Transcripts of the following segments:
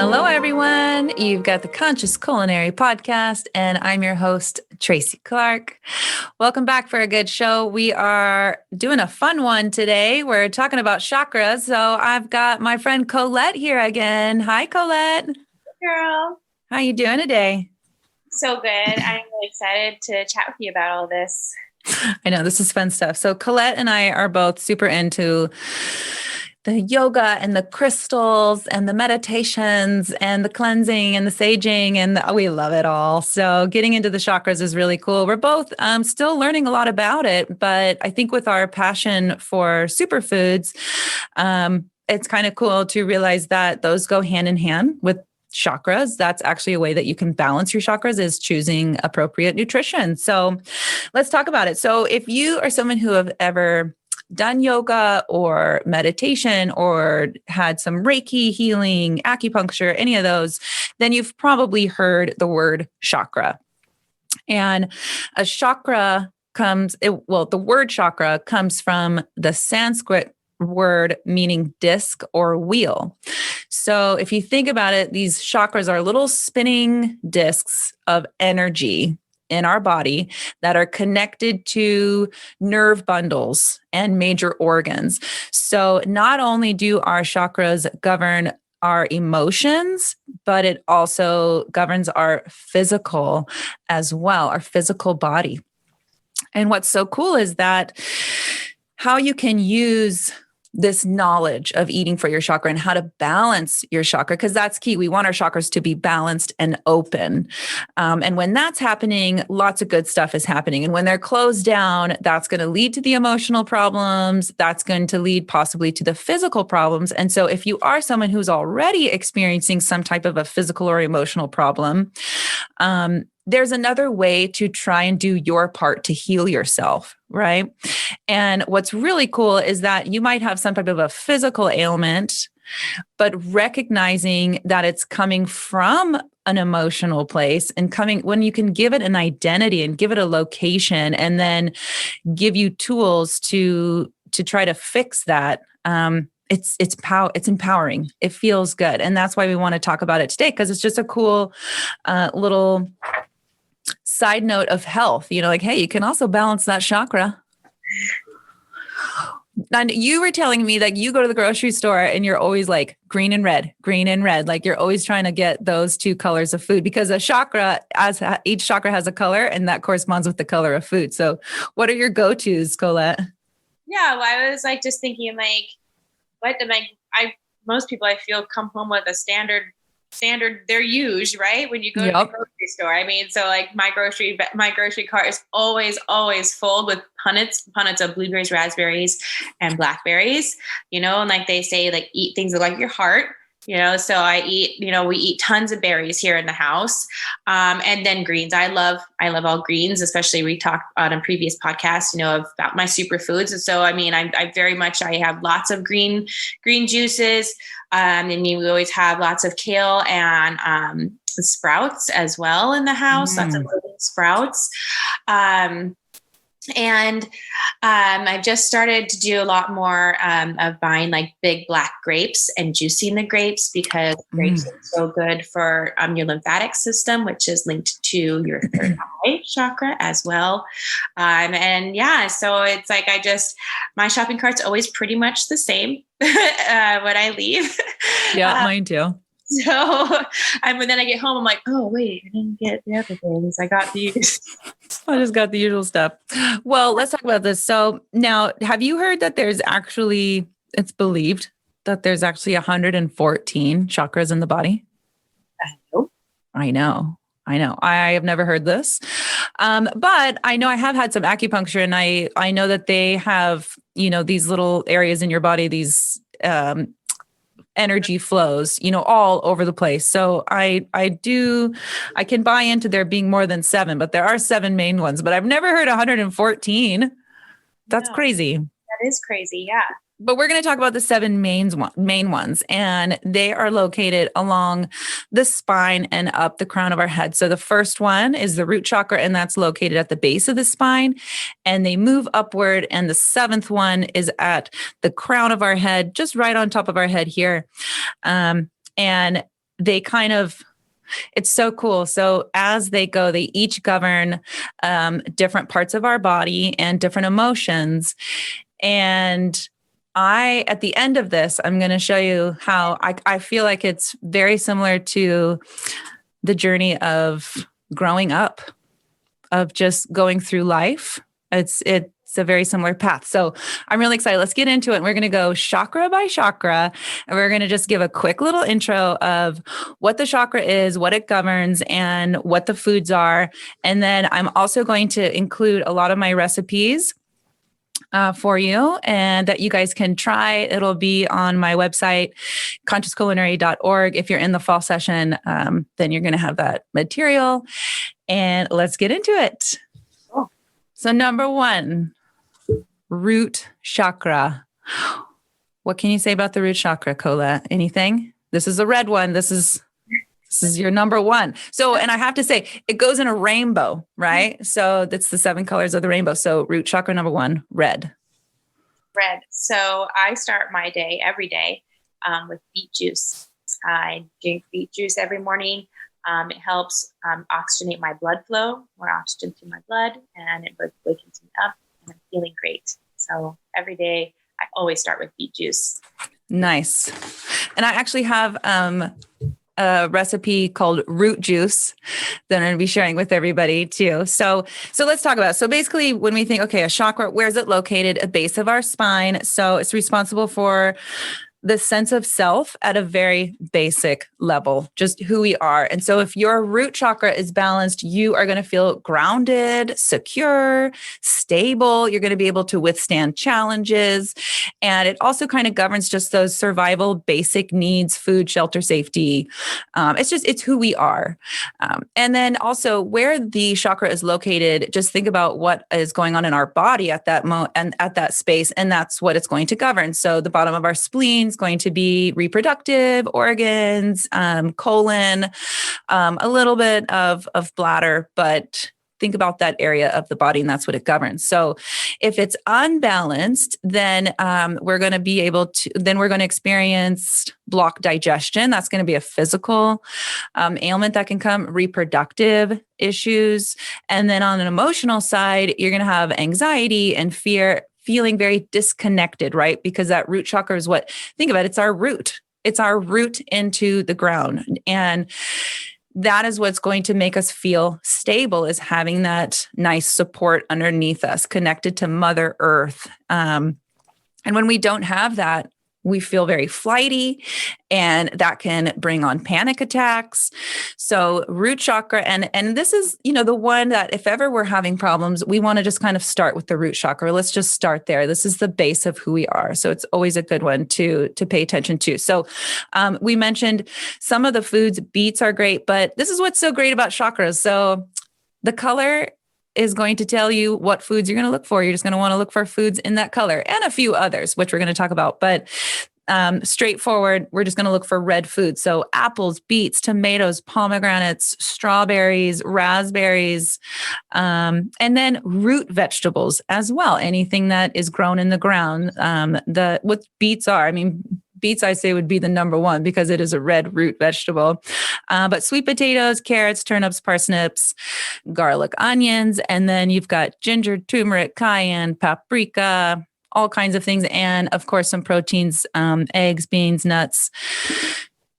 Hello, everyone. You've got the Conscious Culinary podcast, and I'm your host, Tracy Clark. Welcome back for a good show. We are doing a fun one today. We're talking about chakras. So I've got my friend Colette here again. Hi, Colette. Girl. How you doing today? So good. I'm really excited to chat with you about all this. I know this is fun stuff. So Colette and I are both super into the yoga and the crystals and the meditations and the cleansing and the saging, and we love it all. So getting into the chakras is really cool. We're both still learning a lot about it, but I think with our passion for superfoods, it's kind of cool to realize that those go hand in hand with chakras. That's actually a way that you can balance your chakras, is choosing appropriate nutrition. So let's talk about it. So if you are someone who have ever done yoga or meditation or had some Reiki healing, acupuncture, any of those, then you've probably heard the word chakra. And a chakra the word chakra comes from the Sanskrit word meaning disc or wheel. So if you think about it, these chakras are little spinning discs of energy in our body that are connected to nerve bundles and major organs. So not only do our chakras govern our emotions, but it also governs our physical as well, our physical body. And what's so cool is that how you can use this knowledge of eating for your chakra and how to balance your chakra, because that's key. We want our chakras to be balanced and open. And when that's happening, lots of good stuff is happening. And when they're closed down, that's going to lead to the emotional problems. That's going to lead possibly to the physical problems. And so if you are someone who's already experiencing some type of a physical or emotional problem, there's another way to try and do your part to heal yourself, right? And what's really cool is that you might have some type of a physical ailment, but recognizing that it's coming from an emotional place and when you can give it an identity and give it a location and then give you tools to try to fix that. It's empowering. It feels good. And that's why we want to talk about it today, because it's just a cool little side note of health, like, hey, you can also balance that chakra. And you were telling me that you go to the grocery store and you're always like green and red, like you're always trying to get those two colors of food, because a chakra, each chakra has a color and that corresponds with the color of food. So what are your go-tos, Colette? Yeah, well, I was like just thinking most people I feel come home with a standard they're used, right? When you go to the grocery store. I mean, so like my grocery cart is always full with punnets of blueberries, raspberries, and blackberries, and like they say, like eat things that like your heart. So I eat, we eat tons of berries here in the house. And then greens. I love all greens, especially we talked on a previous podcast, about my superfoods. And so, I mean, I have lots of green juices. And you always have lots of kale and sprouts as well in the house. Lots of living sprouts. And I just started to do a lot more of buying like big black grapes and juicing the grapes, because grapes are so good for your lymphatic system, which is linked to your third eye chakra as well. And yeah, so it's like my shopping cart's always pretty much the same when I leave. Yeah, mine too. So when then I get home, I'm like, oh, wait, I didn't get the other things. I got these. I just got the usual stuff. Well, let's talk about this. So now, have you heard that it's believed that there's actually 114 chakras in the body? Nope. I know. I have never heard this. But I know I have had some acupuncture, and I know that they have, these little areas in your body, these energy flows, all over the place. So I can buy into there being more than 7, but there are 7 main ones, but I've never heard 114. That's crazy. That is crazy. Yeah. But we're going to talk about the 7 main ones, and they are located along the spine and up the crown of our head. So the first one is the root chakra, and that's located at the base of the spine, and they move upward. And the 7th one is at the crown of our head, just right on top of our head here. And they kind of, it's so cool. So as they go, they each govern different parts of our body and different emotions. And at the end of this, I'm going to show you how I feel like it's very similar to the journey of growing up, of just going through life. It's a very similar path. So I'm really excited. Let's get into it. We're going to go chakra by chakra, and we're going to just give a quick little intro of what the chakra is, what it governs, and what the foods are. And then I'm also going to include a lot of my recipes for you, and that you guys can try. It'll be on my website, consciousculinary.org. If you're in the fall session, then you're going to have that material. And let's get into it. Cool. So number 1, root chakra. What can you say about the root chakra, Colette? Anything? This is a red one. This is your number 1. So, and I have to say, it goes in a rainbow, right? So that's the 7 colors of the rainbow. So root chakra number 1, red. Red. So I start my day every day with beet juice. I drink beet juice every morning. It helps oxygenate my blood flow, more oxygen to my blood, and it wakens me up, and I'm feeling great. So every day, I always start with beet juice. Nice. And I actually have a recipe called root juice that I'm going to be sharing with everybody too. So let's talk about it. So basically, when we think, okay, a chakra, where is it located? At base of our spine. So it's responsible for the sense of self at a very basic level, just who we are. And so if your root chakra is balanced, you are going to feel grounded, secure, stable. You're going to be able to withstand challenges. And it also kind of governs just those survival basic needs, food, shelter, safety. It's who we are. And then also where the chakra is located, just think about what is going on in our body at that moment and at that space. And that's what it's going to govern. So the bottom of our spleen is going to be reproductive organs, colon, a little bit of bladder, but think about that area of the body, and that's what it governs. So if it's unbalanced, then we're going to experience blocked digestion. That's going to be a physical ailment that can come, reproductive issues. And then on an emotional side, you're going to have anxiety and fear, feeling very disconnected, right? Because that root chakra is think about it, it's our root. It's our root into the ground. And that is what's going to make us feel stable, is having that nice support underneath us, connected to Mother Earth. And when we don't have that, we feel very flighty, and that can bring on panic attacks. So root chakra, and this is, the one that if ever we're having problems, we want to just kind of start with the root chakra. Let's just start there. This is the base of who we are. So it's always a good one to pay attention to. So we mentioned some of the foods. Beets are great, but this is what's so great about chakras. So the color is going to tell you what foods you're going to look for. You're just going to want to look for foods in that color and a few others, which we're going to talk about. But straightforward, we're just going to look for red foods. So apples, beets, tomatoes, pomegranates, strawberries, raspberries, and then root vegetables as well. Anything that is grown in the ground. What beets are, beets, I say, would be the number 1 because it is a red root vegetable. But sweet potatoes, carrots, turnips, parsnips, garlic, onions, and then you've got ginger, turmeric, cayenne, paprika, all kinds of things. And of course, some proteins, eggs, beans, nuts.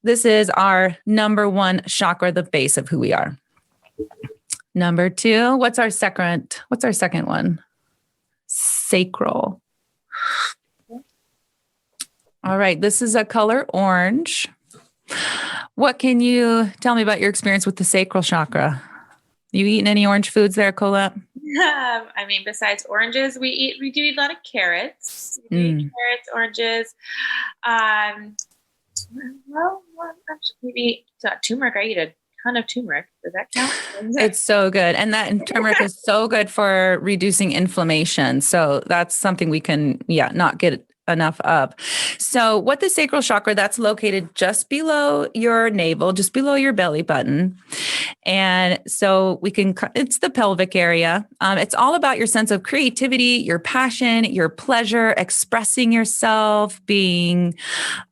This is our number 1 chakra, the base of who we are. Number 2, what's our second one? Sacral. All right, this is a color orange. What can you tell me about your experience with the sacral chakra? You eaten any orange foods there, Colette? Besides oranges, we do eat a lot of carrots. Carrots, oranges. Maybe turmeric. I eat a ton of turmeric. Does that count? It's so good. And turmeric is so good for reducing inflammation. So that's something we can, not get enough of. So what the sacral chakra, that's located just below your navel, just below your belly button. And so it's the pelvic area. It's all about your sense of creativity, your passion, your pleasure, expressing yourself, being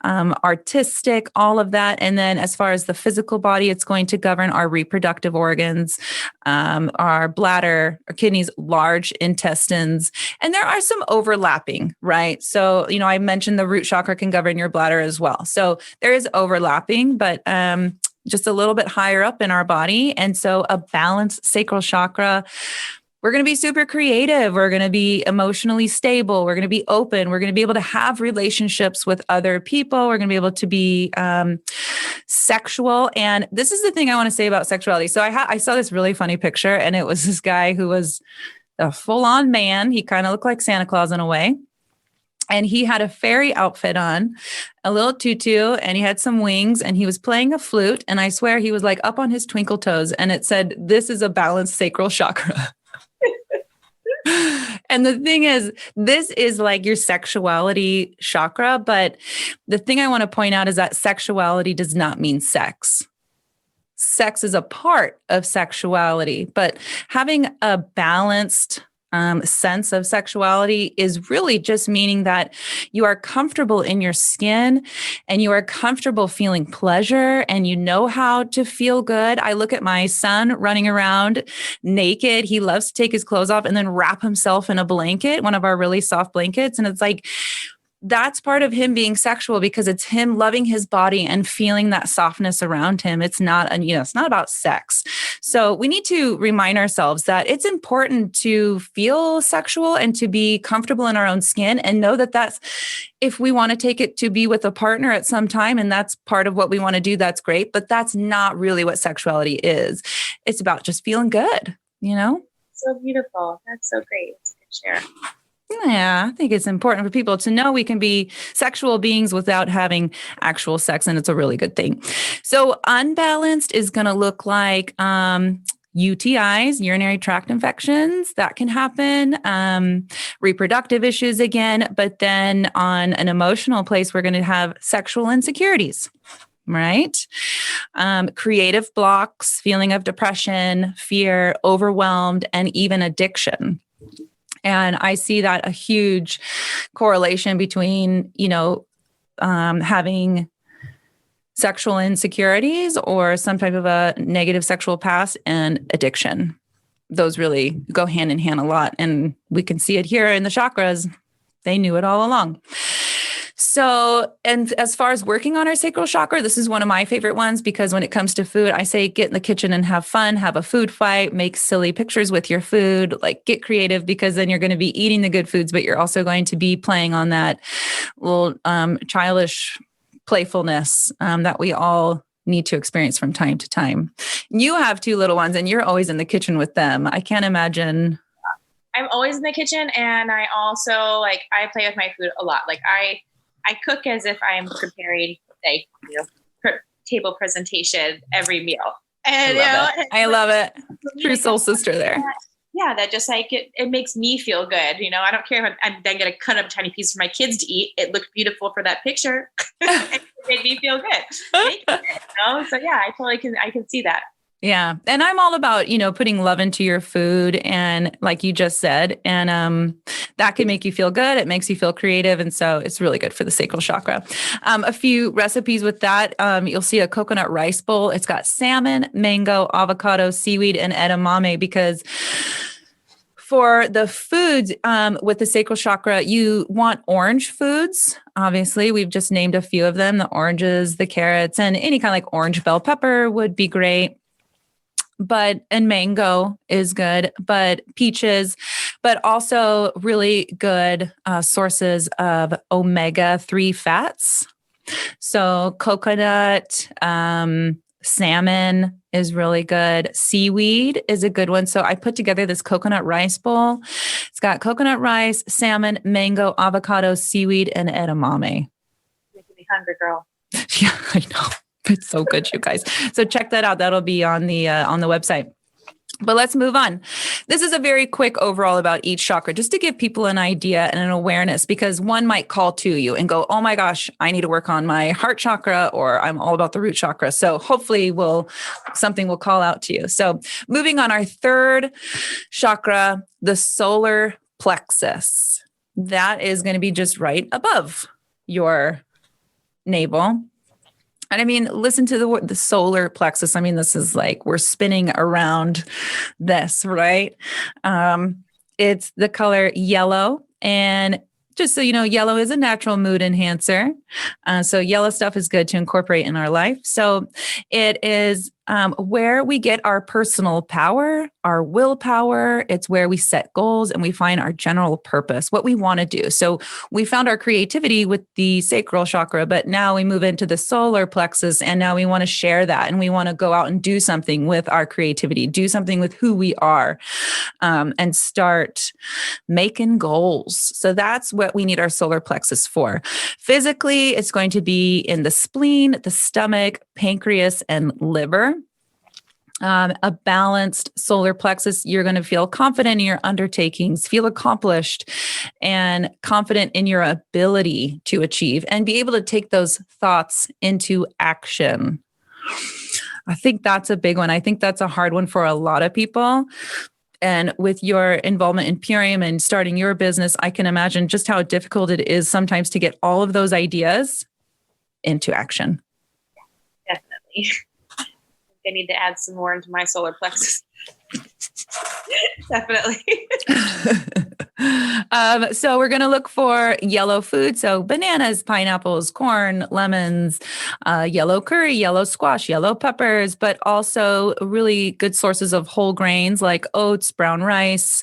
artistic, all of that. And then as far as the physical body, it's going to govern our reproductive organs, our bladder, our kidneys, large intestines. And there are some overlapping, right? So, I mentioned the root chakra can govern your bladder as well. So there is overlapping, but just a little bit higher up in our body. And so a balanced sacral chakra, we're going to be super creative. We're going to be emotionally stable. We're going to be open. We're going to be able to have relationships with other people. We're going to be able to be sexual. And this is the thing I want to say about sexuality. So I saw this really funny picture, and it was this guy who was a full-on man. He kind of looked like Santa Claus in a way. And he had a fairy outfit on, a little tutu, and he had some wings, and he was playing a flute. And I swear he was like up on his twinkle toes. And it said, "This is a balanced sacral chakra." And the thing is, this is like your sexuality chakra. But the thing I want to point out is that sexuality does not mean sex. Sex is a part of sexuality, but having a balanced sense of sexuality is really just meaning that you are comfortable in your skin and you are comfortable feeling pleasure and you know how to feel good. I look at my son running around naked. He loves to take his clothes off and then wrap himself in a blanket, one of our really soft blankets. And it's like, that's part of him being sexual because it's him loving his body and feeling that softness around him. It's not, it's not about sex. So we need to remind ourselves that it's important to feel sexual and to be comfortable in our own skin and know that that's, if we want to take it to be with a partner at some time, and that's part of what we want to do, that's great. But that's not really what sexuality is. It's about just feeling good, So beautiful. That's so great. It's a good share. Yeah, I think it's important for people to know we can be sexual beings without having actual sex, and it's a really good thing. So unbalanced is going to look like UTIs, urinary tract infections, that can happen, reproductive issues again, but then on an emotional place, we're going to have sexual insecurities. Right? Creative blocks, feeling of depression, fear, overwhelmed, and even addiction. And I see that a huge correlation between, having sexual insecurities or some type of a negative sexual past and addiction. Those really go hand in hand a lot. And we can see it here in the chakras. They knew it all along. So, and as far as working on our sacral chakra, this is one of my favorite ones because when it comes to food, I say get in the kitchen and have fun, have a food fight, make silly pictures with your food, like get creative because then you're going to be eating the good foods, but you're also going to be playing on that little childish playfulness that we all need to experience from time to time. You have 2 little ones and you're always in the kitchen with them. I can't imagine. I'm always in the kitchen, and I also I play with my food a lot. I cook as if I am preparing table presentation every meal. And I love it. True soul sister there. Yeah, that just it makes me feel good. I don't care if I'm then going to cut up a tiny piece for my kids to eat. It looked beautiful for that picture. It made me feel good. So yeah, I can see that. Yeah. And I'm all about, putting love into your food and like you just said, and that can make you feel good. It makes you feel creative. And so it's really good for the sacral chakra. A few recipes with that. You'll see a coconut rice bowl. It's got salmon, mango, avocado, seaweed, and edamame because for the foods with the sacral chakra, you want orange foods. Obviously, we've just named a few of them, the oranges, the carrots, and any kind of like orange bell pepper would be great. And mango is good, but peaches, but also really good sources of omega-3 fats. So coconut, salmon is really good. Seaweed is a good one. So I put together this coconut rice bowl. It's got coconut rice, salmon, mango, avocado, seaweed, and edamame. Making me hungry, girl. Yeah, I know. It's so good, you guys. So check that out. That'll be on the website. But let's move on. This is a very quick overall about each chakra, just to give people an idea and an awareness, because one might call to you and go, oh my gosh, I need to work on my heart chakra, or I'm all about the root chakra. So hopefully something will call out to you. So moving on, our third chakra, the solar plexus. That is going to be just right above your navel. And I mean, listen to the solar plexus. I mean, this is like we're spinning around this, right? It's the color yellow. And just so you know, yellow is a natural mood enhancer. So yellow stuff is good to incorporate in our life. So it is where we get our personal power, our willpower. It's where we set goals and we find our general purpose, what we want to do. So we found our creativity with the sacral chakra, but now we move into the solar plexus, and now we want to share that, and we want to go out and do something with our creativity, do something with who we are, and start making goals. So that's what we need our solar plexus for. Physically, it's going to be in the spleen, the stomach, pancreas, and liver. A balanced solar plexus, you're going to feel confident in your undertakings, feel accomplished, and confident in your ability to achieve, and be able to take those thoughts into action. I think that's a big one. I think that's a hard one for a lot of people. And with your involvement in Purium and starting your business, I can imagine just how difficult it is sometimes to get all of those ideas into action. Definitely. I need to add some more into my solar plexus. Definitely. So we're going to look for yellow food. So bananas, pineapples, corn, lemons, yellow curry, yellow squash, yellow peppers, but also really good sources of whole grains like oats, brown rice,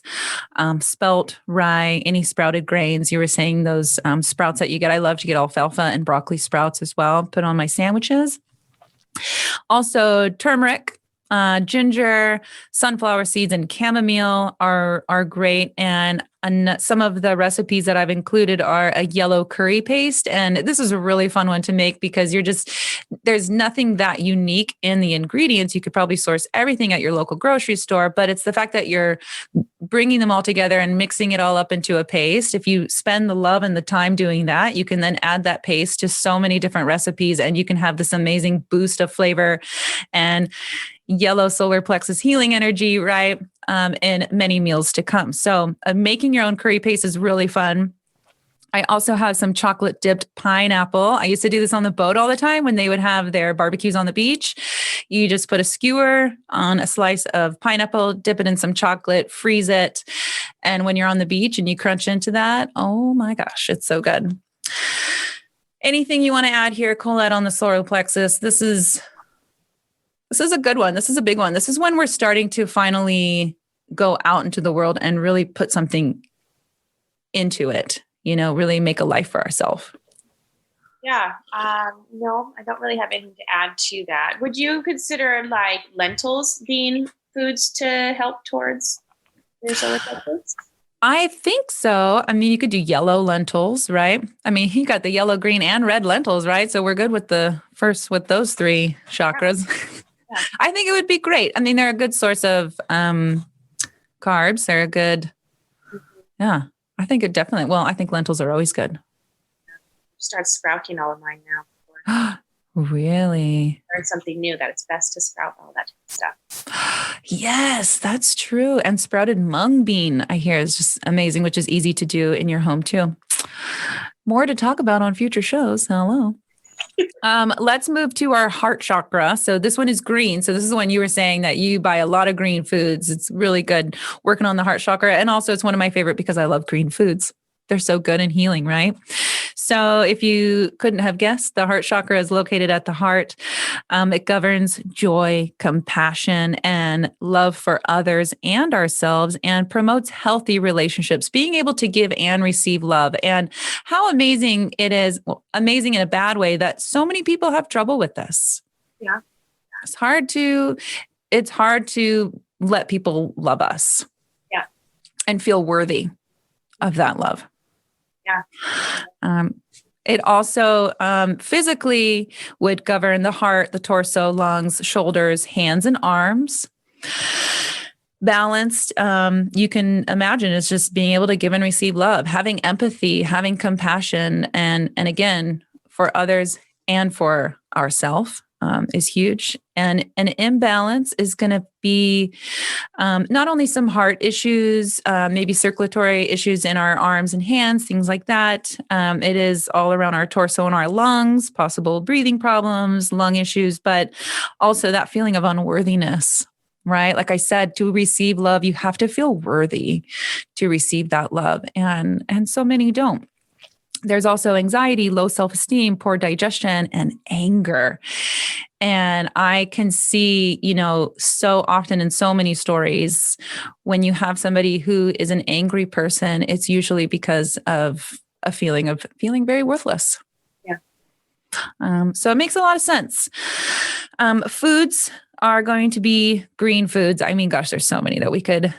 spelt, rye, any sprouted grains. You were saying those sprouts that you get. I love to get alfalfa and broccoli sprouts as well. Put on my sandwiches. Also, turmeric, ginger, sunflower seeds, and chamomile are great. And some of the recipes that I've included are a yellow curry paste. And this is a really fun one to make because there's nothing that unique in the ingredients. You could probably source everything at your local grocery store, but it's the fact that you're bringing them all together and mixing it all up into a paste. If you spend the love and the time doing that, you can then add that paste to so many different recipes, and you can have this amazing boost of flavor and yellow solar plexus healing energy, right? In many meals to come. So making your own curry paste is really fun. I also have some chocolate dipped pineapple. I used to do this on the boat all the time when they would have their barbecues on the beach. You just put a skewer on a slice of pineapple, dip it in some chocolate, freeze it. And when you're on the beach and you crunch into that, oh my gosh, it's so good. Anything you want to add here, Colette, on the solar plexus? This is a good one. This is a big one. This is when we're starting to finally go out into the world and really put something into it, really make a life for ourselves. Yeah. No, I don't really have anything to add to that. Would you consider like lentils being foods to help towards your solar plexus? I think so. I mean, you could do yellow lentils, right? I mean, you got the yellow, green, and red lentils, right? So we're good with those three chakras. Yeah. I think it would be great. I mean, they're a good source of carbs. They're a good, yeah. I think it definitely. Well, I think lentils are always good. Start sprouting all of mine now. Really? Learn something new that it's best to sprout all that stuff. Yes, that's true. And sprouted mung bean, I hear, is just amazing, which is easy to do in your home too. More to talk about on future shows. Hello. Let's move to our heart chakra. So this one is green. So this is the one you were saying that you buy a lot of green foods. It's really good working on the heart chakra. And also it's one of my favorite because I love green foods. They're so good and healing, right? So if you couldn't have guessed, the heart chakra is located at the heart. It governs joy, compassion, and love for others and ourselves, and promotes healthy relationships, being able to give and receive love. And how amazing it is, amazing in a bad way, that so many people have trouble with this. Yeah. It's hard to let people love us. Yeah. And feel worthy of that love. Yeah. It also physically would govern the heart, the torso, lungs, shoulders, hands, and arms. Balanced, you can imagine, is just being able to give and receive love, having empathy, having compassion, and again, for others and for ourselves. Is huge. And an imbalance is going to be not only some heart issues, maybe circulatory issues in our arms and hands, things like that. It is all around our torso and our lungs, possible breathing problems, lung issues, but also that feeling of unworthiness, right? Like I said, to receive love, you have to feel worthy to receive that love. And so many don't. There's also anxiety, low self-esteem, poor digestion, and anger. And I can see, so often in so many stories, when you have somebody who is an angry person, it's usually because of a feeling of feeling very worthless. Yeah. So it makes a lot of sense. Foods are going to be green foods. I mean, gosh, there's so many that we could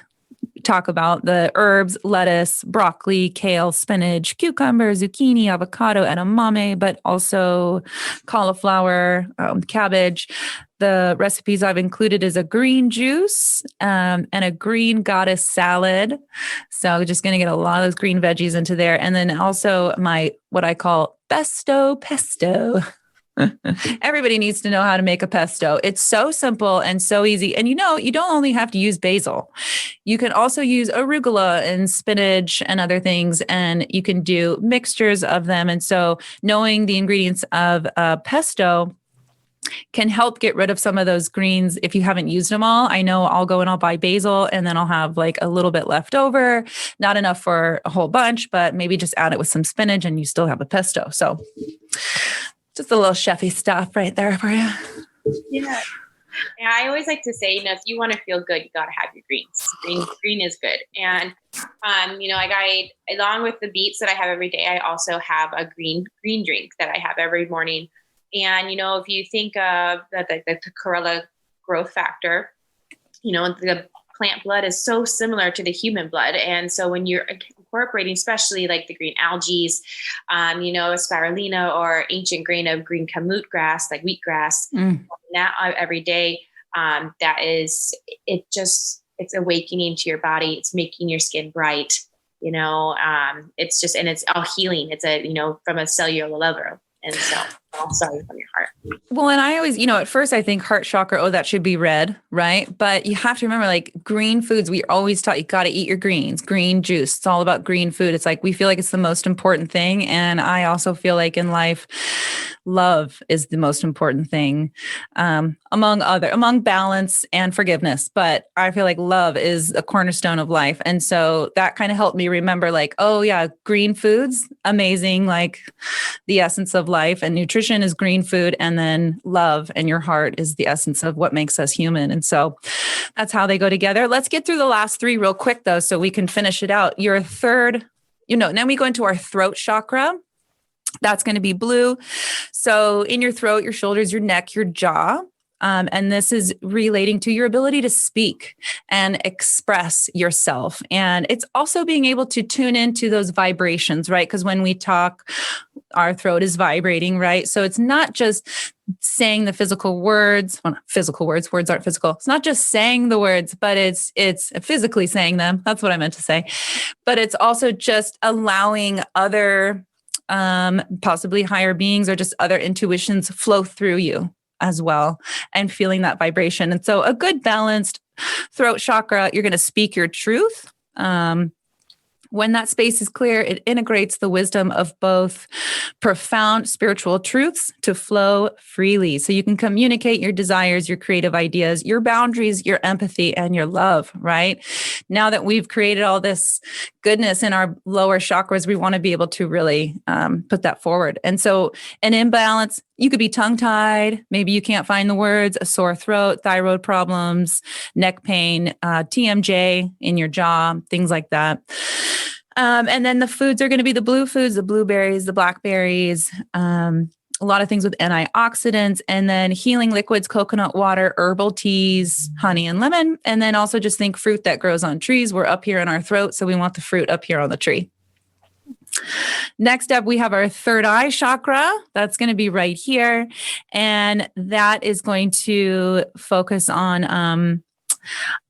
talk about: the herbs, lettuce, broccoli, kale, spinach, cucumber, zucchini, avocado, edamame, but also cauliflower, cabbage. The recipes I've included is a green juice and a green goddess salad. So just going to get a lot of those green veggies into there. And then also what I call pesto. Everybody needs to know how to make a pesto. It's so simple and so easy. And you don't only have to use basil. You can also use arugula and spinach and other things, and you can do mixtures of them. And so knowing the ingredients of pesto can help get rid of some of those greens if you haven't used them all. I know I'll go and I'll buy basil, and then I'll have like a little bit left over, not enough for a whole bunch, but maybe just add it with some spinach and you still have a pesto. So just a little chefy stuff right there for you. Yeah. And I always like to say, if you want to feel good, you got to have your greens. Green is good. And, along with the beets that I have every day, I also have a green drink that I have every morning. And, if you think of the chlorella growth factor, the plant blood is so similar to the human blood. And so when you're incorporating, especially like the green algae, a spirulina or ancient grain of green kamut grass, like wheatgrass, that every day, it's awakening to your body. It's making your skin bright, it's just, and it's all healing. It's from a cellular level. And so sorry from your heart. Well, and I always, at first I think heart chakra, that should be red, right? But you have to remember, like, green foods, we always taught you got to eat your greens, green juice. It's all about green food. It's like, we feel like it's the most important thing. And I also feel like in life, love is the most important thing, among balance and forgiveness. But I feel like love is a cornerstone of life. And so that kind of helped me remember, like, oh yeah, green foods, amazing. Like the essence of life, and nutrition is green food. And then love and your heart is the essence of what makes us human. And so that's how they go together. Let's get through the last three real quick though, so we can finish it out. Your third, then we go into our throat chakra. That's going to be blue. So in your throat, your shoulders, your neck, your jaw. And this is relating to your ability to speak and express yourself. And it's also being able to tune into those vibrations, right? Because when we talk, our throat is vibrating, right? So it's not just saying the physical words. Well, not physical words aren't physical. It's not just saying the words, but it's physically saying them. That's what I meant to say. But it's also just allowing other possibly higher beings or just other intuitions flow through you as well, and feeling that vibration. And so a good balanced throat chakra, you're going to speak your truth. When that space is clear, it integrates the wisdom of both profound spiritual truths to flow freely. So you can communicate your desires, your creative ideas, your boundaries, your empathy, and your love, right? Now that we've created all this goodness in our lower chakras, we want to be able to really put that forward. And so an imbalance, you could be tongue-tied. Maybe you can't find the words, a sore throat, thyroid problems, neck pain, TMJ in your jaw, things like that. And then the foods are going to be the blue foods, the blueberries, the blackberries, a lot of things with antioxidants, and then healing liquids, coconut water, herbal teas, honey and lemon. And then also just think fruit that grows on trees. We're up here in our throat, so we want the fruit up here on the tree. Next up, we have our third eye chakra. That's going to be right here. And that is going to focus on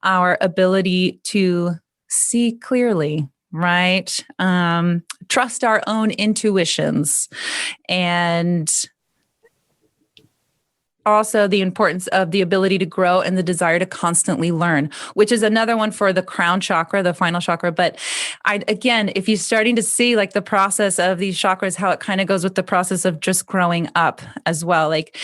our ability to see clearly, right? Trust our own intuitions, and also the importance of the ability to grow and the desire to constantly learn, which is another one for the crown chakra, the final chakra. But again, if you're starting to see like the process of these chakras, how it kind of goes with the process of just growing up as well. Like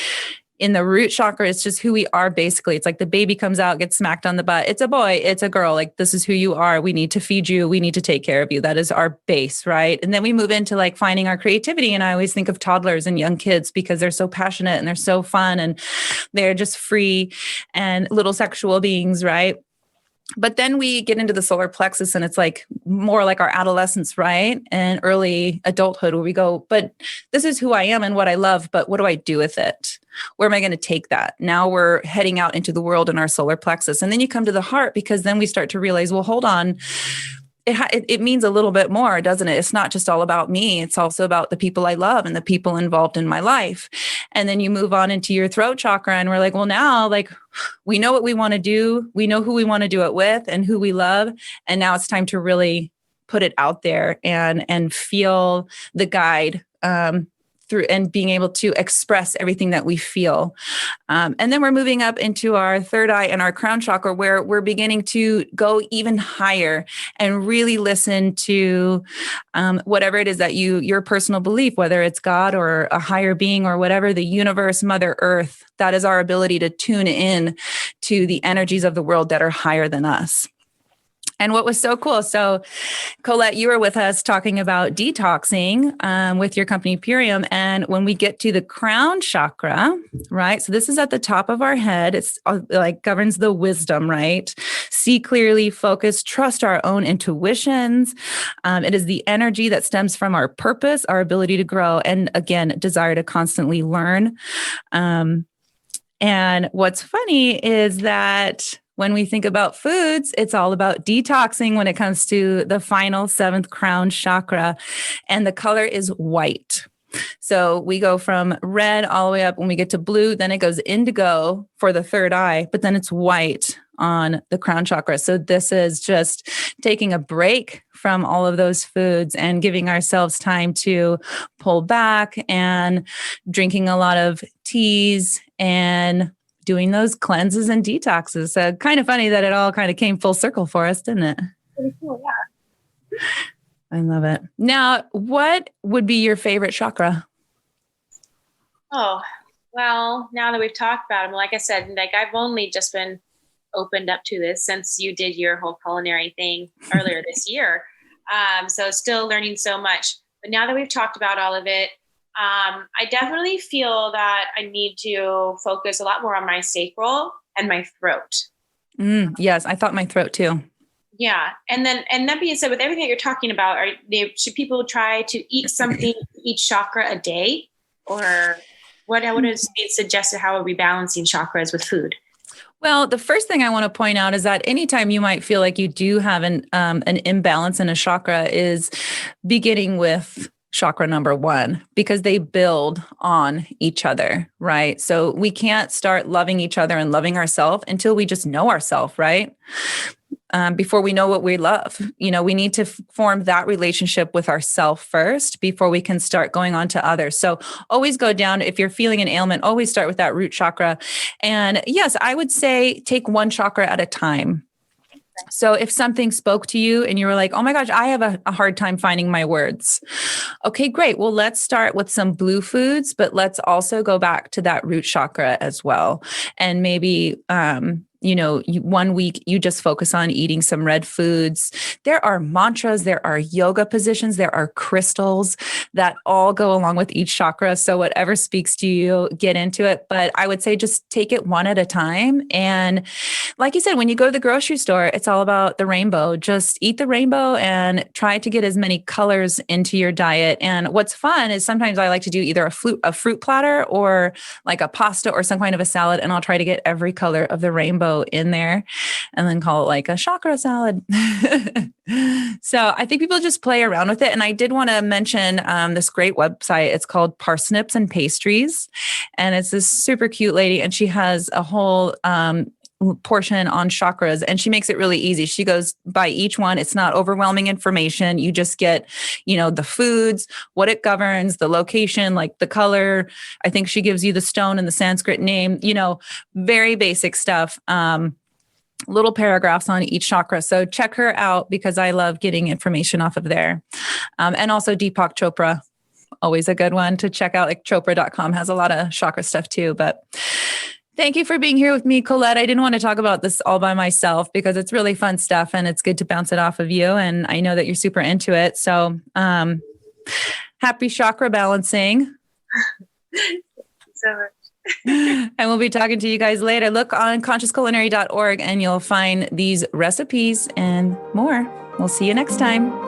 in the root chakra, it's just who we are basically. It's like the baby comes out, gets smacked on the butt. It's a boy, it's a girl. Like, this is who you are. We need to feed you. We need to take care of you. That is our base, right? And then we move into like finding our creativity. And I always think of toddlers and young kids because they're so passionate and they're so fun and they're just free and little sexual beings, right? But then we get into the solar plexus and it's like more like our adolescence, right? And early adulthood where we go, but this is who I am and what I love, but what do I do with it? Where am I going to take that? Now we're heading out into the world in our solar plexus. And then you come to the heart because then we start to realize, well, hold on. It means a little bit more, doesn't it? It's not just all about me. It's also about the people I love and the people involved in my life. And then you move on into your throat chakra and we're like, well, now like we know what we want to do. We know who we want to do it with and who we love. And now it's time to really put it out there and feel the guide through and being able to express everything that we feel. And then we're moving up into our third eye and our crown chakra, where we're beginning to go even higher and really listen to whatever it is that your personal belief, whether it's God or a higher being or whatever, the universe, Mother Earth. That is our ability to tune in to the energies of the world that are higher than us. And what was so cool, so Colette, you were with us talking about detoxing with your company Purium. And when we get to the crown chakra, right? So this is at the top of our head. It's like governs the wisdom, right? See clearly, focus, trust our own intuitions. It is the energy that stems from our purpose, our ability to grow, and again, desire to constantly learn. And what's funny is that when we think about foods, it's all about detoxing when it comes to the final seventh crown chakra. And the color is white. So we go from red all the way up when we get to blue, then it goes indigo for the third eye, but then it's white on the crown chakra. So this is just taking a break from all of those foods and giving ourselves time to pull back and drinking a lot of teas and doing those cleanses and detoxes. So kind of funny that it all kind of came full circle for us, didn't it? Pretty cool, yeah. I love it. Now, what would be your favorite chakra? Oh, well, now that we've talked about them, like I said, like I've only just been opened up to this since you did your whole culinary thing earlier this year. So still learning so much. But now that we've talked about all of it, I definitely feel that I need to focus a lot more on my sacral and my throat. Yes, I thought my throat too. Yeah. And that being said, with everything that you're talking about, should people try to eat something, each chakra a day? Or what is being suggested? How are we balancing chakras with food? Well, the first thing I want to point out is that anytime you might feel like you do have an imbalance in a chakra is beginning with chakra number one, because they build on each other, right? So we can't start loving each other and loving ourselves until we just know ourselves, right? Before we know what we love, we need to form that relationship with ourselves first before we can start going on to others. So always go down. If you're feeling an ailment, always start with that root chakra. And yes, I would say take one chakra at a time. So if something spoke to you and you were like, oh my gosh, I have a hard time finding my words. Okay, great. Well, let's start with some blue foods, but let's also go back to that root chakra as well. And maybe, 1 week you just focus on eating some red foods. There are mantras, there are yoga positions, there are crystals that all go along with each chakra. So whatever speaks to you, get into it. But I would say just take it one at a time. And like you said, when you go to the grocery store, it's all about the rainbow. Just eat the rainbow and try to get as many colors into your diet. And what's fun is sometimes I like to do either a fruit platter or like a pasta or some kind of a salad. And I'll try to get every color of the rainbow in there and then call it like a chakra salad. So I think people just play around with it. And I did want to mention this great website. It's called Parsnips and Pastries. And it's this super cute lady. And she has a whole portion on chakras, and she makes it really easy. She goes by each one. It's not overwhelming information. You just get, the foods, what it governs, the location, like the color. I think she gives you the stone and the Sanskrit name, very basic stuff. Little paragraphs on each chakra. So check her out because I love getting information off of there. And also Deepak Chopra, always a good one to check out. Like chopra.com has a lot of chakra stuff too. But thank you for being here with me, Colette. I didn't want to talk about this all by myself because it's really fun stuff and it's good to bounce it off of you. And I know that you're super into it. So happy chakra balancing. Thank you so much. And we'll be talking to you guys later. Look on consciousculinary.org and you'll find these recipes and more. We'll see you next time.